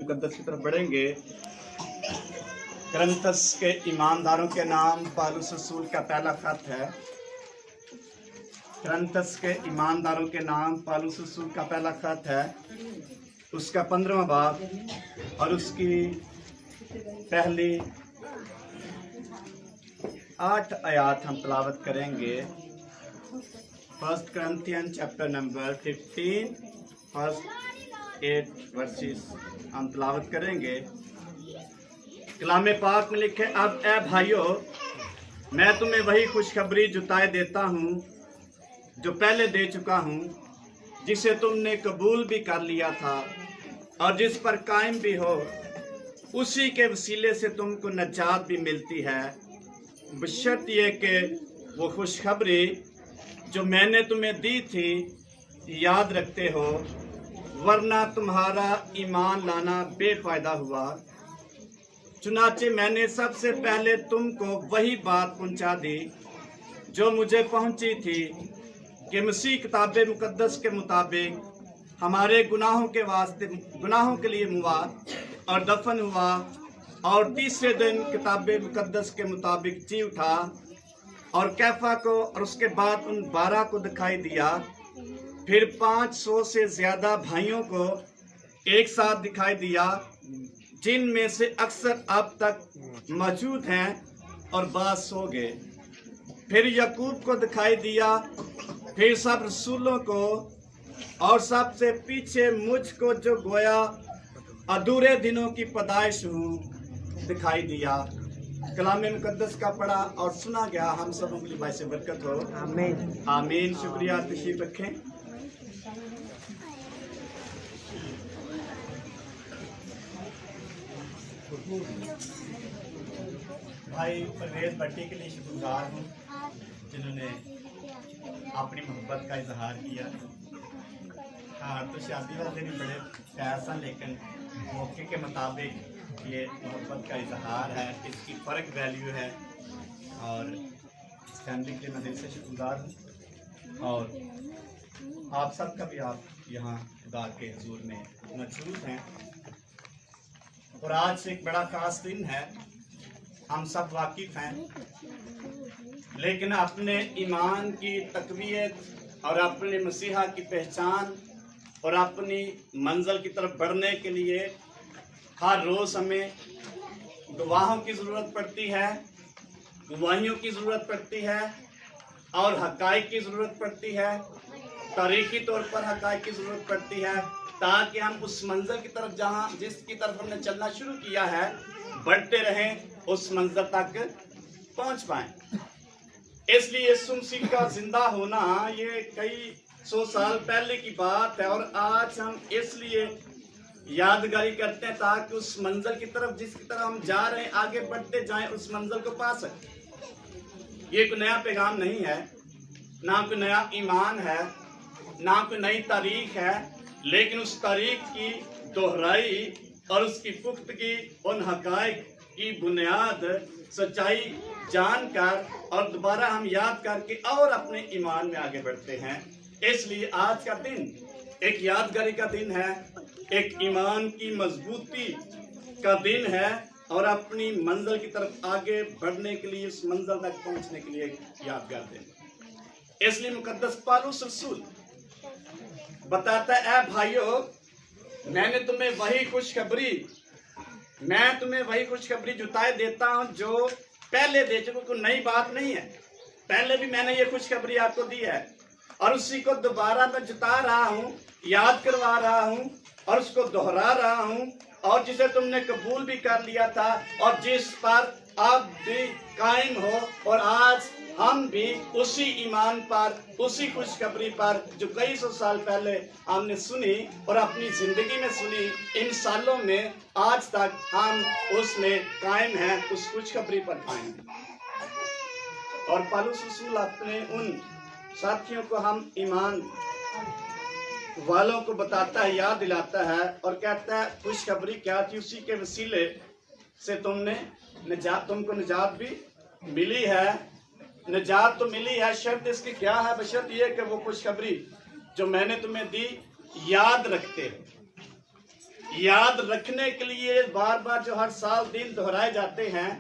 मुकद्दस की तरफ बढ़ेंगे। करंथस के ईमानदारों के नाम पौलुस रसूल का पहला खत है। करंथस के ईमानदारों के नाम पौलुस रसूल का पहला खत है, उसका 15वां बाब और उसकी पहली 8 आयत हम तलावत करेंगे। First Corinthians chapter number 15 first 8 verses हम तलावत करेंगे। कलाम पाक में लिखे, अब ए भाइयों, मैं तुम्हें वही खुशखबरी जुटाए देता हूँ जो पहले दे चुका हूँ, जिसे तुमने कबूल भी कर लिया था और जिस पर कायम भी हो। उसी के वसीले से तुमको नजात भी मिलती है, बशर्त ये कि वो खुशखबरी जो मैंने तुम्हें दी थी याद रखते हो, वरना तुम्हारा ईमान लाना बेफायदा हुआ। चुनाचे मैंने सबसे पहले तुमको वही बात पहुंचा दी जो मुझे पहुंची थी कि मसीह किताब मुकद्दस के मुताबिक हमारे गुनाहों के लिए मुआ और दफन हुआ और तीसरे दिन किताब मुकद्दस के मुताबिक जी उठा और कैफा को और उसके बाद उन 12 को दिखाई दिया। फिर 500 से ज्यादा भाइयों को एक साथ दिखाई दिया, जिनमें से अक्सर अब तक मौजूद हैं और बात सो गए। फिर याकूब को दिखाई दिया, फिर सब रसूलों को और सबसे पीछे मुझको जो गोया अधूरे दिनों की पैदाइश हूँ दिखाई दिया। कलाम मुकद्दस का पढ़ा और सुना गया हम सबों के लिए बाइस बरकत हो। आमीन आमीन। शुक्रिया, तशरीफ रखें। भाई परवेज भट्टी के लिए शुक्रगुजार हूँ जिन्होंने अपनी मोहब्बत का इजहार किया। हाँ, तो शादी वाले दिन बड़े पैसा, लेकिन मौके के मुताबिक ये मोहब्बत का इजहार है, इसकी फ़र्क वैल्यू है और इस फैमिली के लिए मैं दिल से शुक्रगुजार हूँ। और आप सबका भी, आप यहाँ खुदा के हुजूर में मौजूद हैं और आज एक बड़ा खास दिन है, हम सब वाकिफ़ हैं, लेकिन अपने ईमान की तक़वियत और अपने मसीहा की पहचान और अपनी मंजिल की तरफ बढ़ने के लिए हर रोज़ हमें गवाहों की ज़रूरत पड़ती है, गवाहियों की ज़रूरत पड़ती है और हक़ाइक़ की ज़रूरत पड़ती है, तारीख़ी तौर पर हक़ाइक़ की ज़रूरत पड़ती है, ताकि हम उस मंजिल की तरफ जिसकी तरफ हमने चलना शुरू किया है बढ़ते रहें, उस मंजिल तक पहुँच पाएँ। इसलिए यीशु मसीह का जिंदा होना ये कई 100 साल पहले की बात है और आज हम इसलिए यादगारी करते हैं ताकि उस मंजिल की तरफ जिसकी तरफ हम जा रहे हैं आगे बढ़ते जाएं, उस मंजिल को पा सकें। ये कोई नया पैगाम नहीं है, ना कोई नया ईमान है, ना कोई नई तारीख है, लेकिन उस तारीख की दोहराई और उसकी पुख्तगी, उन हक़ाइक़ की बुनियाद सच्चाई जानकर और दोबारा हम याद करके और अपने ईमान में आगे बढ़ते हैं। इसलिए आज का दिन एक यादगारी का दिन है, एक ईमान की मजबूती का दिन है और अपनी मंजिल की तरफ आगे बढ़ने के लिए, उस मंजिल तक पहुंचने के लिए एक यादगार दिन। इसलिए मुकद्दस पौलुस रसूल बताता है, ए भाइयों, मैं तुम्हें वही खुशखबरी जुटाए देता हूं जो पहले दे चुका। कोई नई बात नहीं है, पहले भी मैंने ये खुशखबरी आपको दी है और उसी को दोबारा मैं जुटा रहा हूँ, याद करवा रहा हूँ और उसको दोहरा रहा हूँ, और जिसे तुमने कबूल भी कर लिया था और जिस पर आप भी कायम हो। और आज हम भी उसी ईमान पर, उसी खुशखबरी पर जो कई 100 साल पहले हमने सुनी और अपनी जिंदगी में सुनी, इन सालों में आज तक हम उसमें कायम हैं, उस खुशखबरी पर कायम हैं। और पौलुस रसूल अपने उन साथियों को, हम ईमान वालों को बताता है, याद दिलाता है और कहता है खुशखबरी क्या थी, उसी के वसीले से तुमको निजात भी मिली है। निजात तो मिली है, शर्त इसकी क्या है? बशर्त ये कि वो खुशखबरी जो मैंने तुम्हें दी याद रखते हो। याद रखने के लिए बार बार जो हर साल दिन दोहराए जाते हैं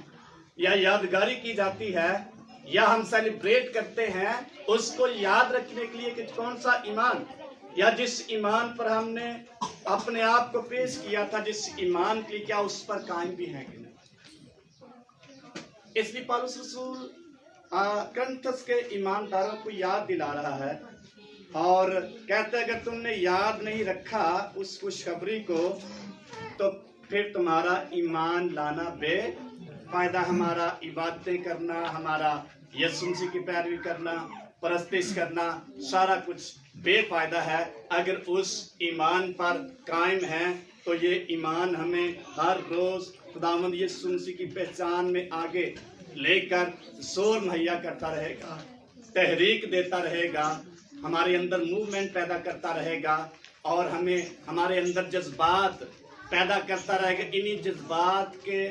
या यादगारी की जाती है या हम सेलिब्रेट करते हैं, उसको याद रखने के लिए कि कौन सा ईमान या जिस ईमान पर हमने अपने आप को पेश किया था, जिस ईमान के लिए, क्या उस पर कायम भी है कि नहीं। इसलिए पौलुस रसूल करंथस के ईमानदारों को याद दिला रहा है और कहता है अगर तुमने याद नहीं रखा उस खुशखबरी को तो फिर तुम्हारा ईमान लाना बेफायदा। हमारा इबादतें करना, हमारा यीशु मसीह की पैरवी करना, परस्तिश करना, सारा कुछ बेफायदा है। अगर उस ईमान पर कायम है तो ये ईमान हमें हर रोज खुदावंद यीशु मसीह की पहचान में आगे लेकर जोर मुहैया करता रहेगा, तहरीक देता रहेगा, हमारे अंदर मूवमेंट पैदा करता रहेगा और हमें हमारे अंदर जज्बात पैदा करता रहेगा। इन्हीं जज्बात के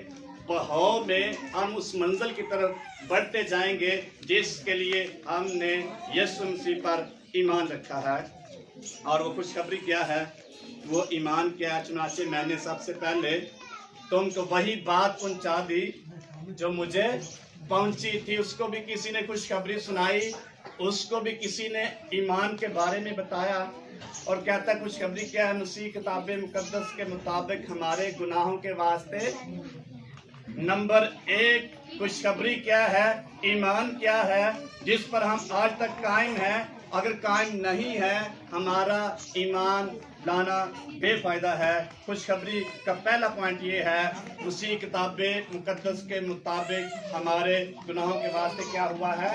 बहाव में हम उस मंजिल की तरफ बढ़ते जाएंगे जिसके लिए हमने यीशु मसीह पर ईमान रखा है। और वो खुशखबरी क्या है, वो ईमान क्या है। चुनाचे मैंने सबसे पहले तुमको वही बात पहुंचा दी जो मुझे पहुंची थी। उसको भी किसी ने खुशखबरी सुनाई, उसको भी किसी ने ईमान के बारे में बताया और कहता खुशखबरी क्या है, मसीह किताब मुकद्दस के मुताबिक हमारे गुनाहों के वास्ते नंबर 1 खुशखबरी क्या है, ईमान क्या है जिस पर हम आज तक कायम हैं। अगर कायम नहीं है हमारा ईमान लाना बेफायदा है। खुशखबरी का पहला पॉइंट ये है, मसीह किताब मुकद्दस के मुताबिक हमारे गुनाहों के वास्ते क्या हुआ है।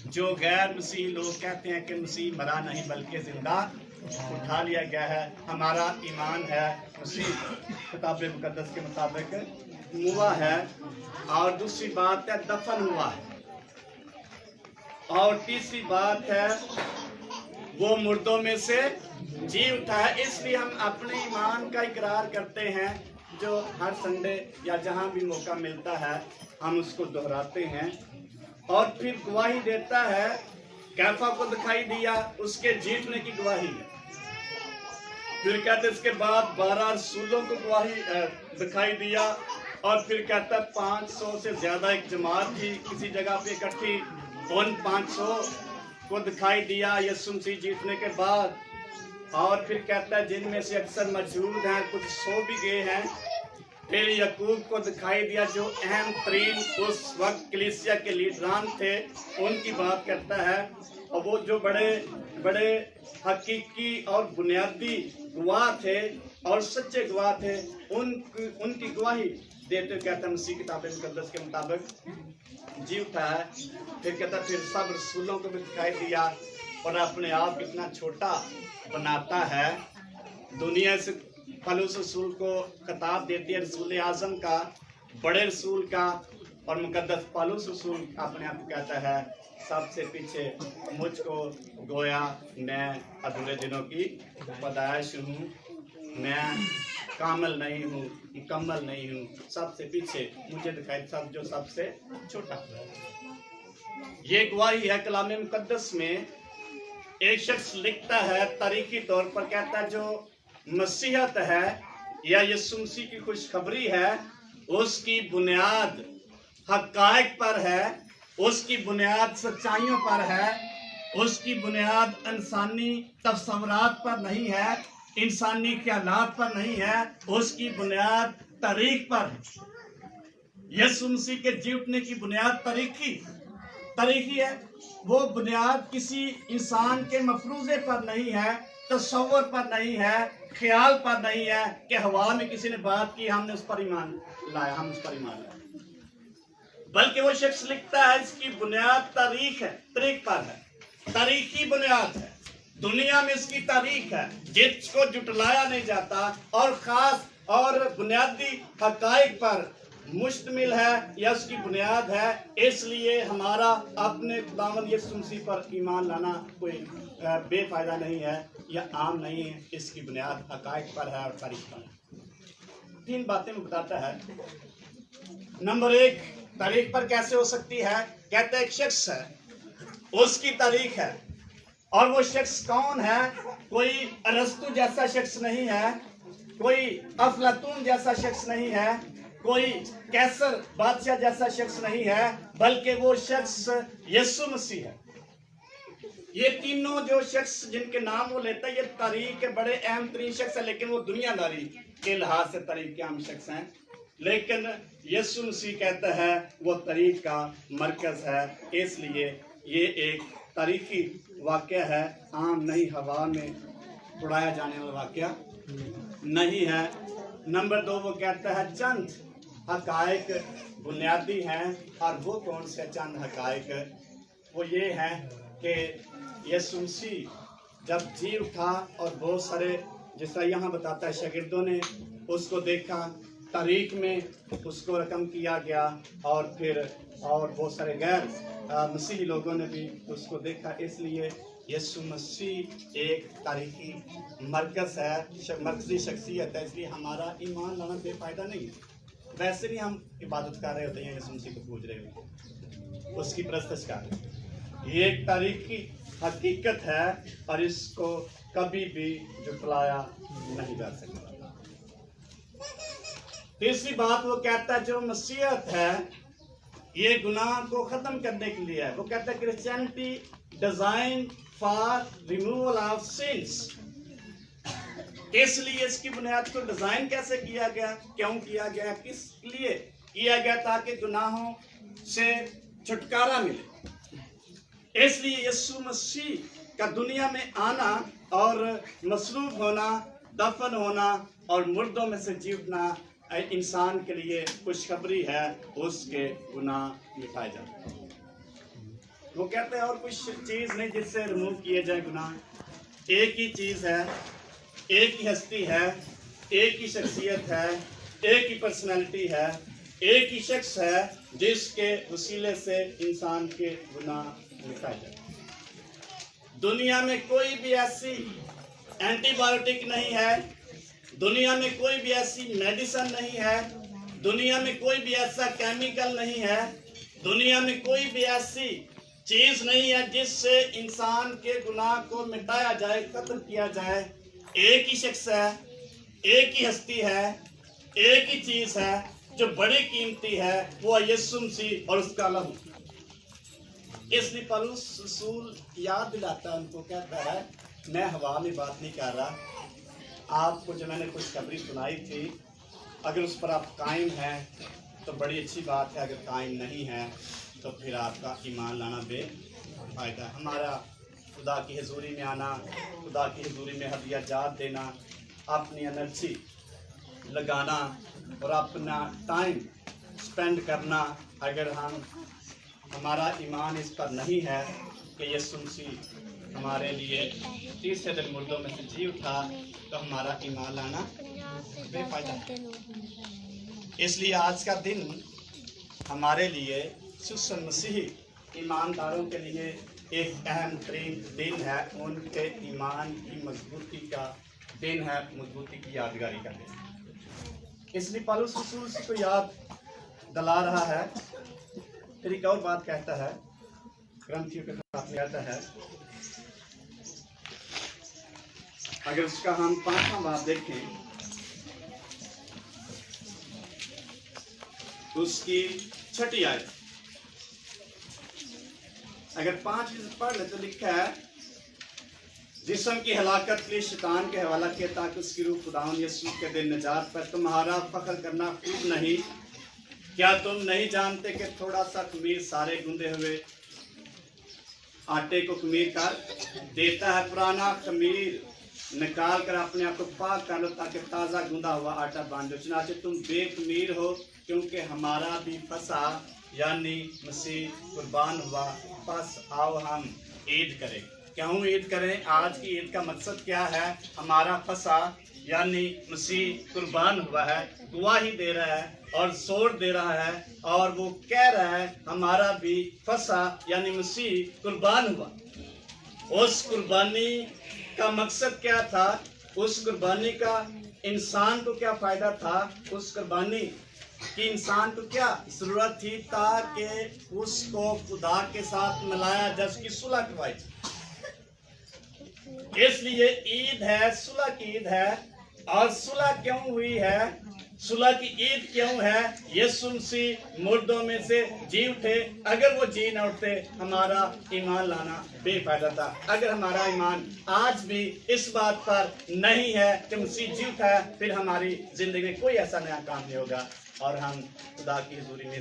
जो गैर मसीह लोग कहते हैं कि मसीह मरा नहीं बल्कि जिंदा उठा लिया गया है, हमारा ईमान है मसीह किताब मुकद्दस के मुताबिक मुआ है। और दूसरी बात है दफन हुआ है। और तीसरी बात है वो मुर्दों में से जी उठा है। इसलिए हम अपने ईमान का इकरार करते हैं, जो हर संडे या जहां भी मौका मिलता है हम उसको दोहराते हैं। और फिर गवाही देता है, कैफा को दिखाई दिया, उसके जीतने की गवाही है। फिर कहते इसके बाद 12 रसूलों को गवाही दिखाई दिया और फिर कहता 500 से ज्यादा एक जमात थी किसी जगह पे इकट्ठी, उन 500 को दिखाई दिया यीशु मसीह जीतने के बाद। और फिर कहता है जिनमें से अक्सर मौजूद हैं, कुछ सो भी गए हैं। फिर यकूब को दिखाई दिया जो अहम तरीन उस वक्त कलीसिया के लीडरान थे, उनकी बात करता है। और वो जो बड़े बड़े हकीकी और बुनियादी गवाह थे और सच्चे गवाह थे, उनकी गवाही देते कहता है मसीह किताब मुकद्दस के मुताबिक जी उठा है। फिर कहता फिर सब रसूलों को भी दिखाई दिया और अपने आप इतना छोटा बनाता है। दुनिया से पौलुस रसूल को खिताब देती है रसूल आजम का, बड़े रसूल का, और मुकद्दस पौलुस रसूल अपने आप को कहता है सबसे पीछे मुझको गोया मैं अधूरे दिनों की पैदाइश हूँ, मैं कामल नहीं हूँ, मुकम्मल नहीं हूँ, सबसे पीछे मुझे दिखाई सब जो सबसे छोटा। ये गवाही है कलाम मुकद्दस में। एक शख्स लिखता है तारीखी तौर पर, कहता है जो मसीहत है या यीशु मसीह की खुशखबरी है उसकी बुनियाद हक़ाइक़ पर है, उसकी बुनियाद सच्चाइयों पर है, उसकी बुनियाद इंसानी तस्वुरात पर नहीं है, इंसानी ख्यालात पर नहीं है, उसकी बुनियाद तारीख पर है। यीशु मसीह के जी उठने की बुनियाद तारीखी है। वो बुनियाद किसी इंसान के मफरूजे पर नहीं है, तस्वर पर नहीं है, ख्याल पर नहीं है कि हवा में किसी ने बात की हमने उस पर ईमान लाया, हम उस पर ईमान लाए, बल्कि वो शख्स लिखता है इसकी बुनियाद तारीख पर है, तारीखी बुनियाद है। दुनिया में इसकी तारीख है जिसको जुटलाया नहीं जाता और खास और बुनियादी हक़ाइक़ पर मुश्तमिल है या उसकी बुनियाद है। इसलिए हमारा अपने खुदावंद यीशु मसीह पर ईमान लाना कोई बेफायदा नहीं है या आम नहीं है, इसकी बुनियाद हक़ाइक़ पर है और तारीख पर है। 3 बातें में बताता है। नंबर 1, तारीख पर कैसे हो सकती है। कहते हैं एक शख्स है, उसकी तारीख है, और वो शख्स कौन है। कोई अरस्तु जैसा शख्स नहीं है, कोई अफलातून जैसा शख्स नहीं है, कोई कैसर बादशाह जैसा शख्स नहीं है, बल्कि वो शख्स यीशु मसीह है। ये तीनों जो शख्स जिनके नाम वो लेता है, ये तारीख के बड़े अहम तरीन शख्स है, लेकिन वो दुनियादारी के लिहाज से तारीख के अहम शख्स हैं। लेकिन यीशु मसीह कहता है वो तारीख का मरकज है। इसलिए ये एक तारीखी वाक़या है, आम नहीं हवा में उड़ाया जाने वाला वाक़या नहीं है। नंबर 2 वो कहता है चंद हकायक बुनियादी हैं, और वो कौन से चंद हकायक? वो ये हैं कि यीशु मसीह जब जी उठा और बहुत सारे, जिस तरह यहाँ बताता है, शागिर्दों ने उसको देखा, तारीख में उसको रकम किया गया, और फिर और बहुत सारे गैर मसीही लोगों ने भी उसको देखा। इसलिए यीशु मसीह एक तारीखी मरकज़ है, मरकज़ी शख्सियत है। इसलिए हमारा ईमान लाना बेफायदा नहीं है। वैसे नहीं हम इबादत कर रहे होते हैं, यीशु मसीह को पूज रहे होते हैं, उसकी परस्तश कर रहे हैं। ये एक तारीखी हकीकत है और इसको कभी भी जुटलाया नहीं जा सकता। तीसरी बात वो कहता है जो मसीहत है ये गुनाह को खत्म करने के लिए है। वो कहता है Christianity design for removal of since. इसलिए इसकी बुनियाद को डिजाइन कैसे किया गया, क्यों किया गया, किस लिए किया गया? ताकि गुनाहों से छुटकारा मिले। इसलिए यीशु मसीह का दुनिया में आना और मसलूब होना, दफन होना और मुर्दों में से जी उठना इंसान के लिए खुशखबरी है, उसके गुनाह मिटाए जाते हैं। वो कहते हैं और कुछ चीज़ नहीं जिससे रिमूव किए जाए गुनाह। एक ही चीज़ है, एक ही हस्ती है, एक ही शख्सियत है, एक ही पर्सनालिटी है, एक ही शख्स है जिसके वसीले से इंसान के गुनाह मिटाए जाते हैं। दुनिया में कोई भी ऐसी एंटीबायोटिक नहीं है, दुनिया में कोई भी ऐसी मेडिसिन नहीं है, दुनिया में कोई भी ऐसा केमिकल नहीं है, दुनिया में कोई भी ऐसी चीज़ नहीं है जिससे इंसान के गुनाह को मिटाया जाए, खत्म किया जाए। एक ही शख्स है, एक ही हस्ती है, एक ही चीज़ है जो बड़ी कीमती है, वो यीशु मसीह और उसका लहू। इसलिए पौलुस रसूल याद दिलाता है उनको, कहता है मैं हवा में बात नहीं कर रहा, आपको जो मैंने खुशखबरी सुनाई थी अगर उस पर आप कायम हैं तो बड़ी अच्छी बात है, अगर कायम नहीं है तो फिर आपका ईमान लाना बेफायदा। हमारा खुदा की हजूरी में आना, खुदा की हजूरी में हदिया जात देना, अपनी एनर्जी लगाना और अपना टाइम स्पेंड करना, अगर हमारा ईमान इस पर नहीं है कि यीशु मसीह हमारे लिए तीसरे दिन मुर्दों में से जी उठा, तो हमारा ईमान लाना बेफायदा है। इसलिए आज का दिन हमारे लिए सुसन मसीही ईमानदारों के लिए एक अहम तरीन दिन है, उनके ईमान की मजबूती का दिन है, मजबूती की यादगारी का दिन। इसलिए पौलुस रसूल को याद दिला रहा है। फिर एक और बात कहता है, ग्रंथियों के खिलाफ कहता है, अगर उसका हम 5वां बात देखें उसकी 6ठी आयत, अगर 5 पढ़ ले तो लिखा है जिस्म की हलाकत के लिए शैतान के हवाला किया ताकि उसकी रूह खुदावंद यीशु के दिन निजात पर तुम्हारा फख्र करना खूब नहीं। क्या तुम नहीं जानते कि थोड़ा सा खमीर सारे गूंदे हुए आटे को खमीर कर देता है? पुराना खमीर निकाल कर अपने आप को पाक कर लो ताकि ताज़ा गूंदा हुआ आटा बांध दो। चुनाचे तुम बेखमीर हो क्योंकि हमारा भी फसा यानी मसीह कुर्बान हुआ। बस आओ हम ईद करें। क्यों ईद करें? आज की ईद का मकसद क्या है? हमारा फसा यानी मसीह कुर्बान हुआ है, गवाही दे रहा है और जोर दे रहा है, और वो कह रहा है हमारा भी फसा यानी मसीह कुर्बान हुआ। उस कुर्बानी का मकसद क्या था? उस कुर्बानी का इंसान को क्या फायदा था? उस कुर्बानी की इंसान को क्या जरूरत थी? ताकि उसको खुदा के साथ मिलाया जा, उसकी सुलह करवाई। इसलिए ईद है, सुलह की ईद है, اور صلح کیوں ہوئی ہے؟ صلح کی عید کیوں ہے؟ یسوع مسیح مردوں میں سے جی اٹھے. اگر وہ جی نہ اٹھتے ہمارا ایمان لانا بے فائدہ تھا. اگر ہمارا ایمان آج بھی اس بات پر نہیں ہے کہ مسیح جی اٹھا ہے، پھر ہماری زندگی میں کوئی ایسا نیا کام نہیں ہوگا اور ہم خدا کی حضوری میں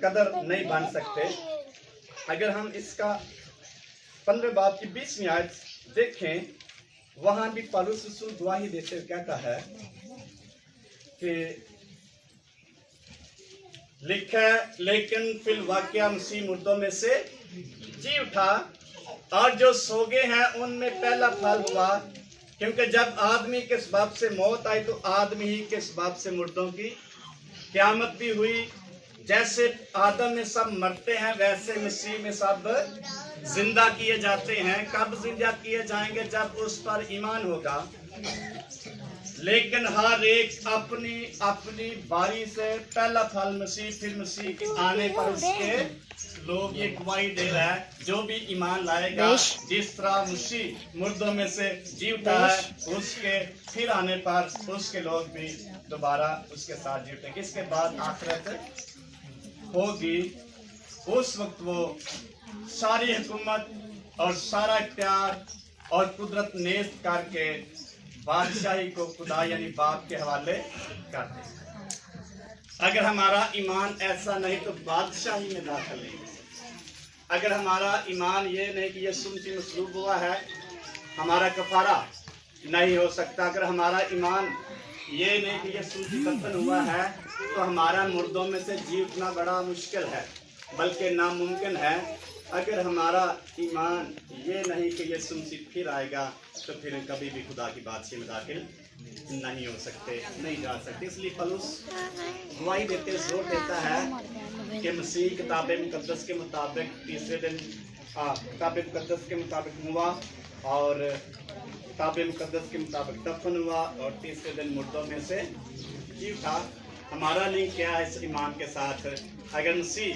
قدر نہیں بن سکتے. اگر ہم اس کا 15 باب کی 20ویں آیت دیکھیں، وہاں بھی پولس رسول گواہی دیتے ہوئے کہتا ہے کہ لکھا ہے لیکن فی الواقعہ مسیح مردوں میں سے جی اٹھا اور جو سو گئے ہیں ان میں پہلا پھل ہوا. کیونکہ جب آدمی کے سبب سے موت آئی تو آدمی ہی کے سبب سے مردوں کی قیامت بھی ہوئی. جیسے آدم میں سب مرتے ہیں ویسے مسیح میں سب زندہ کیے جاتے ہیں. کب زندہ کیے جائیں گے؟ جب اس پر ایمان ہوگا. لیکن ہر ایک اپنی اپنی باری سے پہلا پھل مسیح، پھر مسیح کے آنے پر اس کے لوگ. یہ گواہی دے رہا ہے جو بھی ایمان لائے گا، جس طرح مسیح مردوں میں سے جی اٹھا ہے، اس کے پھر آنے پر اس کے لوگ بھی دوبارہ اس کے ساتھ جی اٹھیں گے. اس کے بعد آخرت ہوگی. اس وقت وہ ساری حکومت اور سارا اختیار اور قدرت نیست کر کے بادشاہی کو خدا یعنی باپ کے حوالے کر دیں. اگر ہمارا ایمان ایسا نہیں تو بادشاہی میں داخل نہیں ہو سکتا. اگر ہمارا ایمان یہ نہیں کہ یسوع مسیح مصلوب ہوا ہے، ہمارا کفارہ نہیں ہو سکتا. اگر ہمارا ایمان یہ نہیں کہ یسوع مسیح دفن ہوا ہے تو ہمارا مردوں میں سے جی اٹھنا بڑا مشکل ہے، بلکہ ناممکن ہے. اگر ہمارا ایمان یہ نہیں کہ یسوع مسیح پھر آئے گا تو پھر کبھی بھی خدا کی بادشاہی میں داخل نہیں ہو سکتے، نہیں جا سکتے. اس لیے پولس گواہی دیتے زور دیتا ہے کہ مسیح کتاب مقدس کے مطابق تیسرے دن کتاب مقدس کے مطابق ہوا اور کتاب مقدس کے مطابق دفن ہوا اور تیسرے دن مردوں میں سے جی اٹھا. ہمارا لنک کیا ہے اس ایمان کے ساتھ؟ اگر مسیح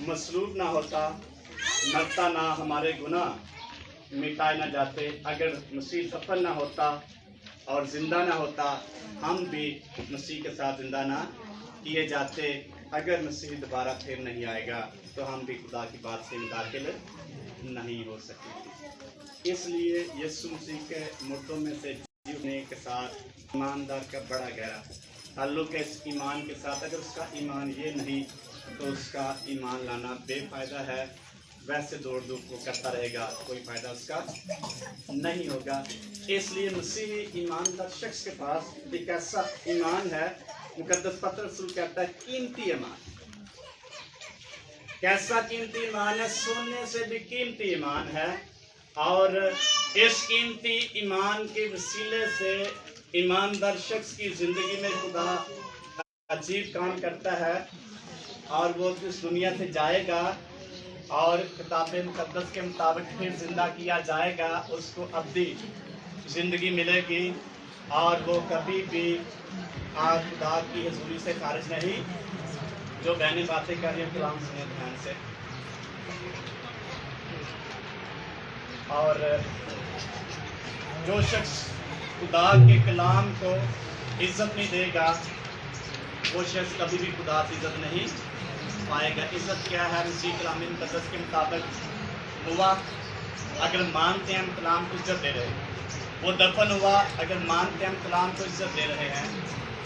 مصلوب نہ ہوتا، مرتا نہ، ہمارے گناہ مٹائے نہ جاتے، اگر مسیح دفن نہ ہوتا اور زندہ نہ ہوتا، ہم بھی مسیح کے ساتھ زندہ نہ کیے جاتے. اگر مسیح دوبارہ پھر نہیں آئے گا تو ہم بھی خدا کی بادشاہی میں داخل نہیں ہو سکتے. اس لیے یسوع مسیح کے مردوں میں سے جی اٹھنے کے ساتھ ایماندار کا بڑا گہرا تعلق ہے اس ایمان کے ساتھ. اگر اس کا ایمان یہ نہیں تو اس کا ایمان لانا بے فائدہ ہے. ویسے دوڑ دھوپ وہ کرتا رہے گا، کوئی فائدہ اس کا نہیں ہوگا. اس لیے مسیحی ایماندار شخص کے پاس ایک ایسا ایمان ہے، مقدس پترس رسول کہتا ہے قیمتی ایمان. کیسا قیمتی ایمان ہے؟ سونے سے بھی قیمتی ایمان ہے. اور اس قیمتی ایمان کے وسیلے سے ایماندار شخص کی زندگی میں خدا عجیب کام کرتا ہے اور وہ اس دنیا سے جائے گا اور کتاب مقدس کے مطابق پھر زندہ کیا جائے گا. اس کو ابدی زندگی ملے گی اور وہ کبھی بھی خدا کی حضوری سے خارج نہیں. جو بہنیں باتیں کر رہی ہیں کلام سنیں دھیان سے. اور جو شخص خدا کے کلام کو عزت نہیں دے گا وہ شخص کبھی بھی خدا کی عزت نہیں پائے گا. عزت کیا ہے؟ مسیح کلام مقدس کے مطابق ہوا، اگر مانتے ہیں ہم کلام کو عزت دے رہے ہیں. وہ دفن ہوا، اگر مانتے ہیں ہم کلام کو عزت دے رہے ہیں.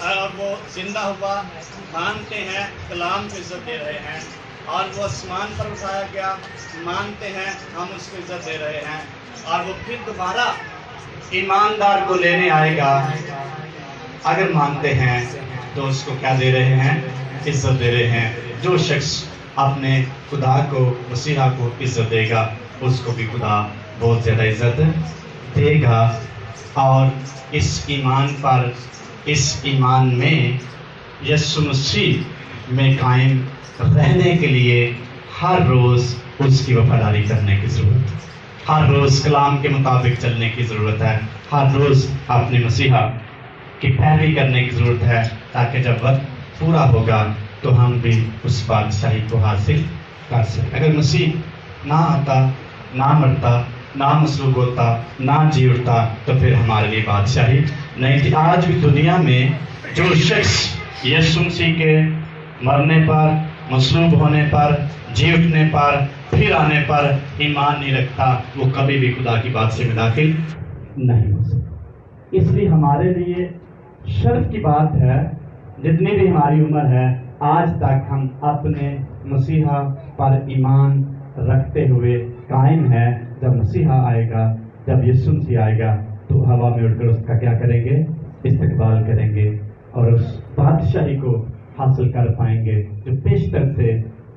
اور وہ زندہ ہوا، مانتے ہیں کلام کو عزت دے رہے ہیں. اور وہ آسمان پر اٹھایا گیا، مانتے ہیں ہم اس کو عزت دے رہے ہیں. اور وہ پھر دوبارہ ایماندار کو لینے آئے گا، اگر مانتے ہیں تو اس کو کیا دے رہے ہیں؟ عزت دے رہے ہیں. جو شخص اپنے خدا کو، مسیحا کو عزت دے گا اس کو بھی خدا بہت زیادہ عزت دے گا. اور اس ایمان پر، اس ایمان میں یسوع مسیح میں قائم رہنے کے لیے ہر روز اس کی وفاداری کرنے کی ضرورت ہے. ہر روز کلام کے مطابق چلنے کی ضرورت ہے. ہر روز اپنے مسیحا کی پیروی کرنے کی ضرورت ہے تاکہ جب وقت پورا ہوگا تو ہم بھی اس بادشاہی کو حاصل کر سکیں. اگر مسیح نہ آتا، نہ مرتا ना मसलूब होता, ना जी उठता, तो फिर हमारे लिए बादशाही नहीं थी। आज भी दुनिया में जो शख्स यीशु मसीह के मरने पर, मसलूब होने पर, जी उठने पर, फिर आने पर ईमान नहीं रखता, वो कभी भी खुदा की बादशाही में दाखिल नहीं हो सकता। इसलिए हमारे लिए शर्फ की बात है, जितनी भी हमारी उम्र है, आज तक हम अपने मसीहा पर ईमान रखते हुए कायम है। जब मसीहा आएगा, जब यीशु मसीह आएगा, तो हवा में उड़कर उसका क्या करेंगे? इस्तकबाल करेंगे और उस बादशाही को हासिल कर पाएंगे जो पेशतर से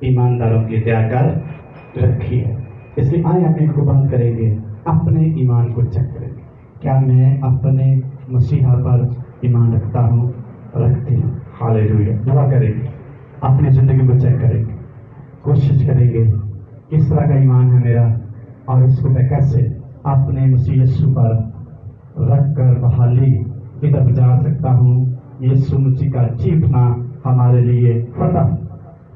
ईमानदारों की तय कर रखी है। इसलिए आए अपने को बंद करेंगे, अपने ईमान को चेक करेंगे, क्या मैं अपने मसीहा पर ईमान रखता हूँ, रखती हूँ? हालेलुया। दुआ करेंगे, अपनी ज़िंदगी को चेक करेंगे, कोशिश करेंगे किस तरह का ईमान है मेरा और इसको मैं कैसे अपने मसीह यीशु पर रख कर बहाली की तरफ जा सकता हूँ। यीशु मसीह का चीखना हमारे लिए फतह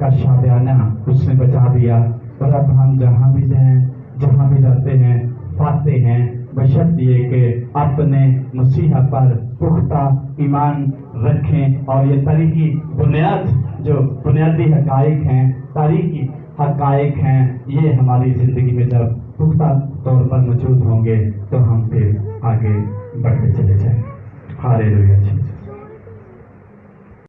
का शादियाना उसने बचा दिया, और अब हम जहाँ भी जाएं, जहाँ भी जाते हैं, पाते हैं, बशर्त ये कि अपने मसीहा पर पुख्ता ईमान रखें। और ये तारीखी बुनियाद, जो बुनियादी हकाइक हैं, तारीखी हकाइक हैं, ये हमारी ज़िंदगी में जब पुख्ता तौर पर मौजूद होंगे तो हम फिर आगे बढ़ते चले जाएं। हालेलुया।